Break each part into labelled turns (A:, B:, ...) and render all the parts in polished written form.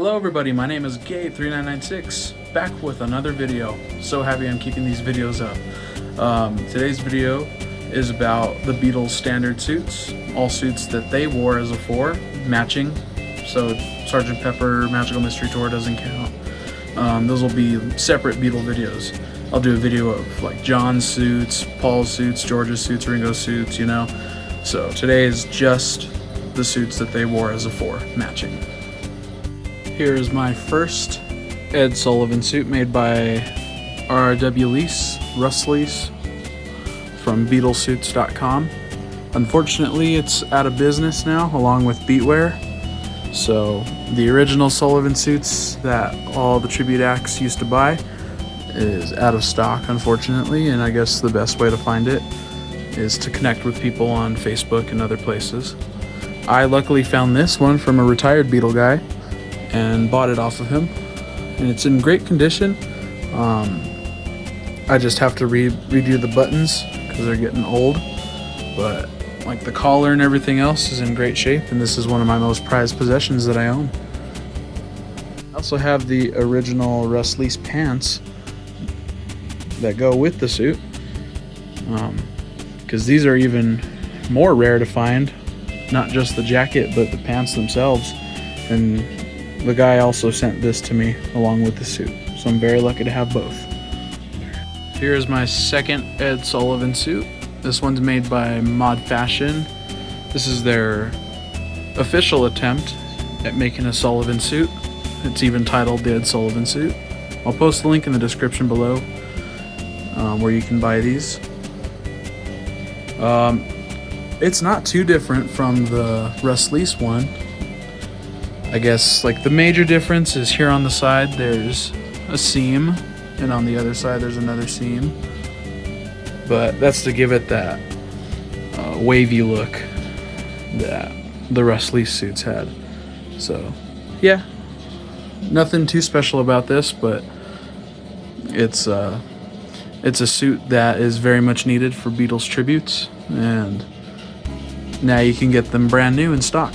A: Hello everybody, my name is Gay3996, back with another video. So happy I'm keeping these videos up. Today's video is about the Beatles standard suits, all suits that they wore as a 4, matching. So Sgt Pepper Magical Mystery Tour doesn't count. Those will be separate Beatle videos. I'll do a video of like John's suits, Paul's suits, George's suits, Ringo's suits, you know. So today is just the suits that they wore as a 4, matching. Here's my first Ed Sullivan suit made by R.W. Lease, Russ Lease, from BeatlesSuits.com. Unfortunately, it's out of business now, along with Beatwear. So the original Sullivan suits that all the tribute acts used to buy is out of stock, unfortunately, and I guess the best way to find it is to connect with people on Facebook and other places. I luckily found this one from a retired Beatle guy and bought it off of him, and it's in great condition. I just have to redo the buttons because they're getting old, but like the collar and everything else is in great shape, and this is one of my most prized possessions that I own. I also have the original Russ Lease pants that go with the suit, because these are even more rare to find, not just the jacket but the pants themselves. And the guy also sent this to me along with the suit, so I'm very lucky to have both. Here's my second Ed Sullivan suit. This one's made by Mod Fashion. This is their official attempt at making a Sullivan suit. It's even titled the Ed Sullivan suit. I'll post the link in the description below where you can buy these. It's not too different from the Russ Lease one. I guess like the major difference is here on the side there's a seam, and on the other side there's another seam, but that's to give it that wavy look that the Russ Lease suits had. So yeah, nothing too special about this, but it's a suit that is very much needed for Beatles tributes, and now you can get them brand new in stock.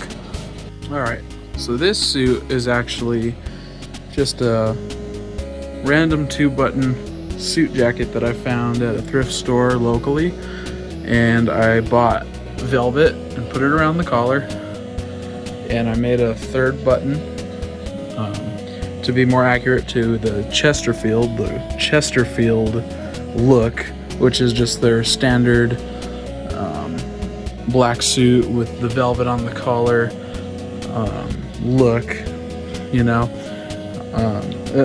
A: Alright, so this suit is actually just a random 2-button suit jacket that I found at a thrift store locally, and I bought velvet and put it around the collar, and I made a 3rd button to be more accurate to the Chesterfield look, which is just their standard black suit with the velvet on the collar look, you know,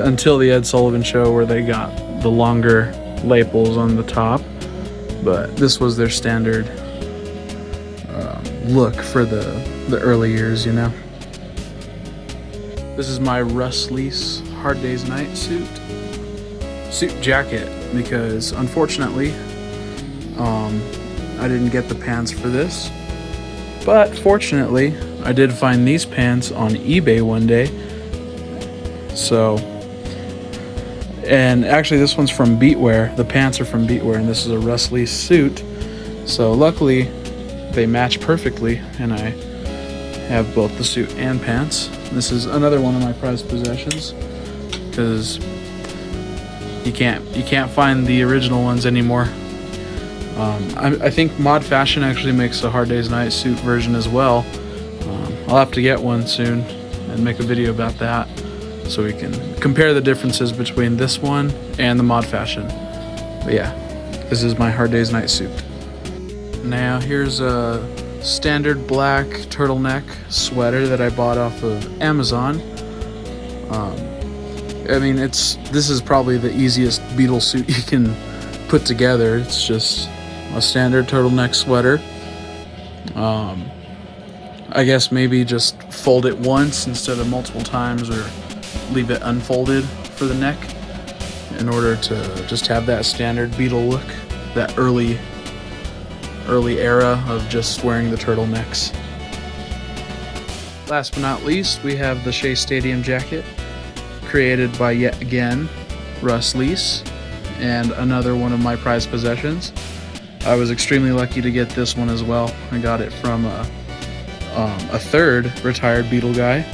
A: until the Ed Sullivan show where they got the longer lapels on the top, but this was their standard look for the early years, you know. This is my Russ Lease Hard Day's Night suit jacket, because unfortunately I didn't get the pants for this, but fortunately I did find these pants on eBay one day. So, and actually this one's from Beatwear. The pants are from Beatwear, and this is a Russ Lease suit. So luckily they match perfectly, and I have both the suit and pants. This is another one of my prized possessions, because you can't find the original ones anymore. I think Mod Fashion actually makes a Hard Day's Night suit version as well. I'll have to get one soon and make a video about that, so we can compare the differences between this one and the Mod Fashion. But yeah, this is my Hard Day's Night suit. Now here's a standard black turtleneck sweater that I bought off of Amazon. I mean, this is probably the easiest Beatles suit you can put together. It's just a standard turtleneck sweater. I guess maybe just fold it once instead of multiple times, or leave it unfolded for the neck, in order to just have that standard Beatle look, that early era of just wearing the turtlenecks. Last but not least, we have the Shea Stadium jacket, created by yet again Russ Lease, and another one of my prized possessions. I was extremely lucky to get this one as well. I got it from a third retired Beatle guy.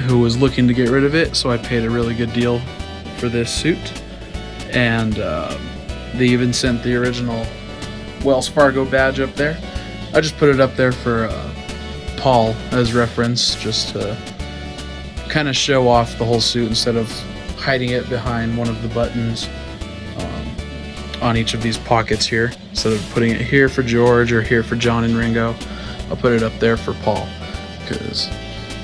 A: who was looking to get rid of it, so I paid a really good deal for this suit. And they even sent the original Wells Fargo badge up there. I just put it up there for Paul as reference, just to kind of show off the whole suit instead of hiding it behind one of the buttons on each of these pockets here. Instead of putting it here for George or here for John and Ringo, I'll put it up there for Paul, because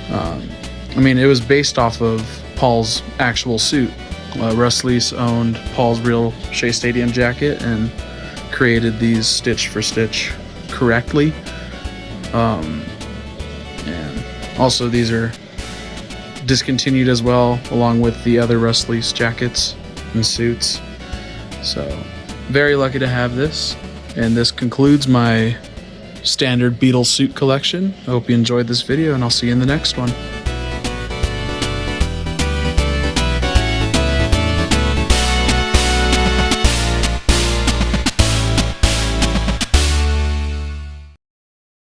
A: I mean, it was based off of Paul's actual suit. Russ Leese owned Paul's real Shea Stadium jacket and created these stitch for stitch correctly. And also these are discontinued as well, along with the other Russ Leese jackets and suits. So very lucky to have this. And this concludes my standard Beatles suit collection. I hope you enjoyed this video, and I'll see you in the next one.